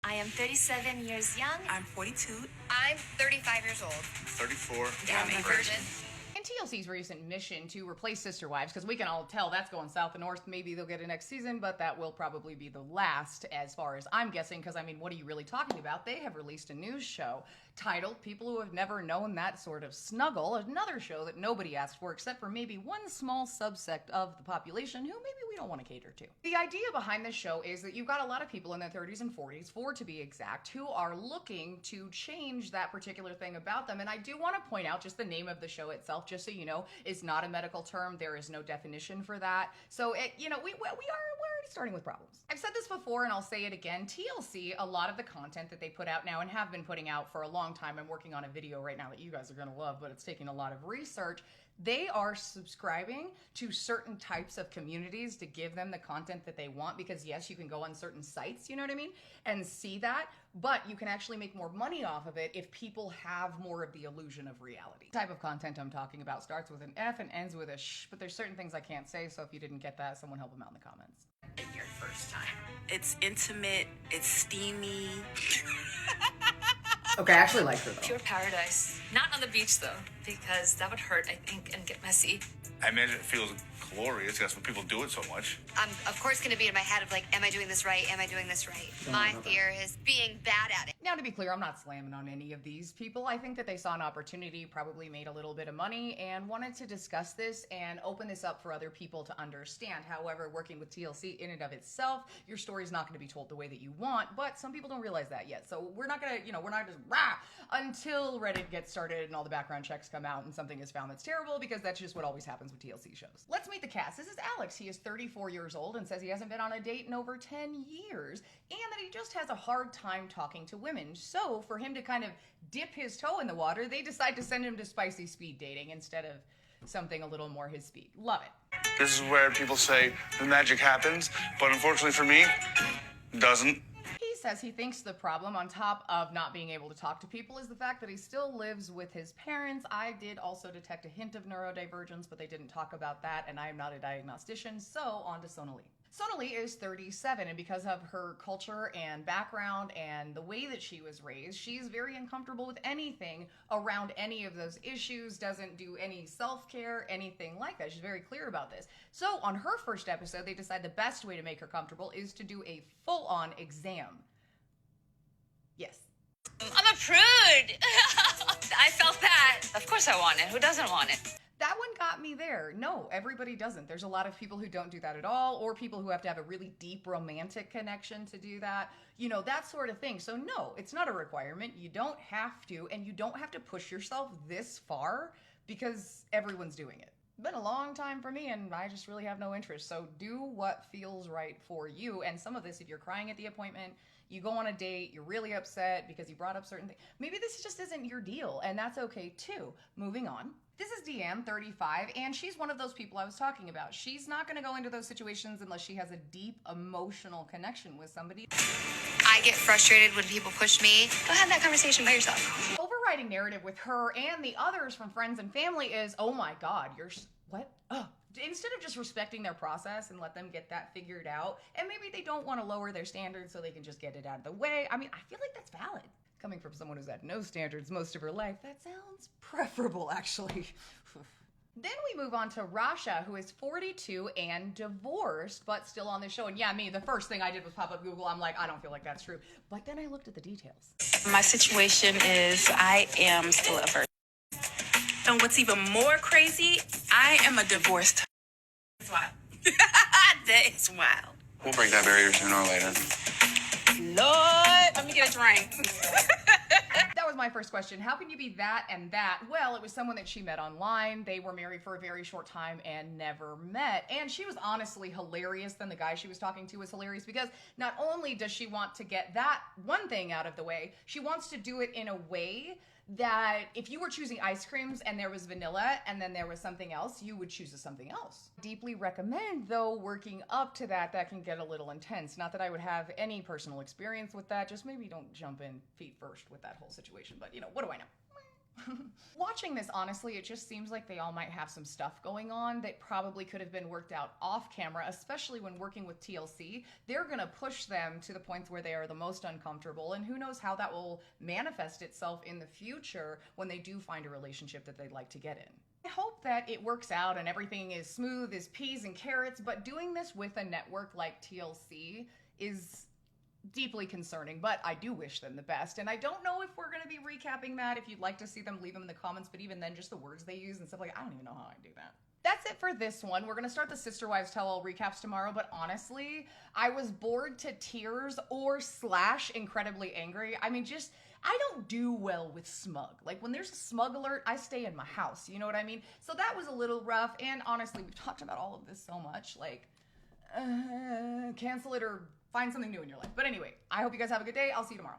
I am 37 years young. I'm 42. I'm 35 years old. 34. Yeah, I'm a virgin. And TLC's recent mission to replace Sister Wives, because we can all tell that's going south and north. Maybe they'll get a next season, but that will probably be the last as far as I'm guessing, because I mean, what are you really talking about? They have released a news show titled People Who Have Never Known That Sort of Snuggle, another show that nobody asked for except for maybe one small subsect of the population who maybe we don't want to cater to. The idea behind this show is that you've got a lot of people in their 30s and 40s, 4 to be exact, who are looking to change that particular thing about them. And I do want to point out just the name of the show itself, just so you know, is not a medical term. There is no definition for that. So, we're already starting with problems. I've said this before and I'll say it again. TLC, a lot of the content that they put out now and have been putting out for a long time, I'm working on a video right now that you guys are going to love, but it's taking a lot of research. They are subscribing to certain types of communities to give them the content that they want, because yes, you can go on certain sites, you know what I mean, and see that, but you can actually make more money off of it if people have more of the illusion of reality. The type of content I'm talking about starts with an F and ends with a sh, but there's certain things I can't say, so if you didn't get that, someone help them out in the comments. Your first time. It's intimate, it's steamy. Okay, I actually like her though. Pure paradise. Not on the beach though, because that would hurt, I think, and get messy. I imagine it feels glorious. That's when people do it so much. I'm, of course, going to be in my head of like, am I doing this right? Am I doing this right? My fear is being bad at it. Now, to be clear, I'm not slamming on any of these people. I think that they saw an opportunity, probably made a little bit of money, and wanted to discuss this and open this up for other people to understand. However, working with TLC in and of itself, your story's not going to be told the way that you want, but some people don't realize that yet. So we're not going to, we're not just until Reddit gets started and all the background checks come out and something is found that's terrible, because that's just what always happens with TLC shows. Let's meet the cast. This is Alex. He is 34 years old and says he hasn't been on a date in over 10 years and that he just has a hard time talking to women. So for him to kind of dip his toe in the water, they decide to send him to spicy speed dating instead of something a little more his speed. Love it. This is where people say the magic happens, but unfortunately for me, it doesn't. He says he thinks the problem, on top of not being able to talk to people, is the fact that he still lives with his parents. I did also detect a hint of neurodivergence, but they didn't talk about that, and I am not a diagnostician, so on to Sonali. Sonali is 37, and because of her culture and background and the way that she was raised, she's very uncomfortable with anything around any of those issues, doesn't do any self-care, anything like that. She's very clear about this. So on her first episode, they decide the best way to make her comfortable is to do a full-on exam. Yes. I'm a prude. I felt that. Of course I want it. Who doesn't want it? That one got me there. No, everybody doesn't. There's a lot of people who don't do that at all, or people who have to have a really deep romantic connection to do that, that sort of thing. So no, it's not a requirement. You don't have to, and you don't have to push yourself this far because everyone's doing it. It's been a long time for me, and I just really have no interest. So do what feels right for you. And some of this, if you're crying at the appointment, you go on a date, you're really upset because you brought up certain things, maybe this just isn't your deal, and that's okay too. Moving on. This is Deanne, 35, and she's one of those people I was talking about. She's not going to go into those situations unless she has a deep emotional connection with somebody. I get frustrated when people push me. Go have that conversation by yourself. The overriding narrative with her and the others from friends and family is, oh my God, what? Oh. Instead of just respecting their process and let them get that figured out, and maybe they don't want to lower their standards so they can just get it out of the way. I mean, I feel like that's valid. Coming from someone who's had no standards most of her life, that sounds preferable, actually. Then we move on to Rasha, who is 42 and divorced, but still on the show. And yeah, me, the first thing I did was pop up Google. I'm like, I don't feel like that's true. But then I looked at the details. My situation is I am still a virgin. And what's even more crazy, I am a divorced. It's wild. That is wild. We'll break that barrier sooner or later. Lord, let me get a drink. That was my first question. How can you be that and that? Well, it was someone that she met online. They were married for a very short time and never met. And she was honestly hilarious. Then the guy she was talking to was hilarious because not only does she want to get that one thing out of the way, she wants to do it in a way that if you were choosing ice creams and there was vanilla and then there was something else, you would choose something else. Deeply recommend, though, working up to that. That can get a little intense. Not that I would have any personal experience with that. Just maybe don't jump in feet first with that whole situation. But, what do I know? Watching this, honestly, it just seems like they all might have some stuff going on that probably could have been worked out off camera, especially when working with TLC. They're gonna push them to the points where they are the most uncomfortable, and who knows how that will manifest itself in the future when they do find a relationship that they'd like to get in. I hope that it works out and everything is smooth as peas and carrots, but doing this with a network like TLC is deeply concerning, but I do wish them the best. And I don't know if we're going to be recapping that. If you'd like to see them, leave them in the comments. But even then, just the words they use and stuff like, I don't even know how I do that. That's it for this one. We're going to start the Sister Wives Tell All recaps tomorrow, but honestly, I was bored to tears or / incredibly angry. I mean, just, I don't do well with smug. Like, when there's a smug alert, I stay in my house. You know what I mean? So that was a little rough. And honestly, we've talked about all of this so much. Like, cancel it or find something new in your life. But anyway, I hope you guys have a good day. I'll see you tomorrow.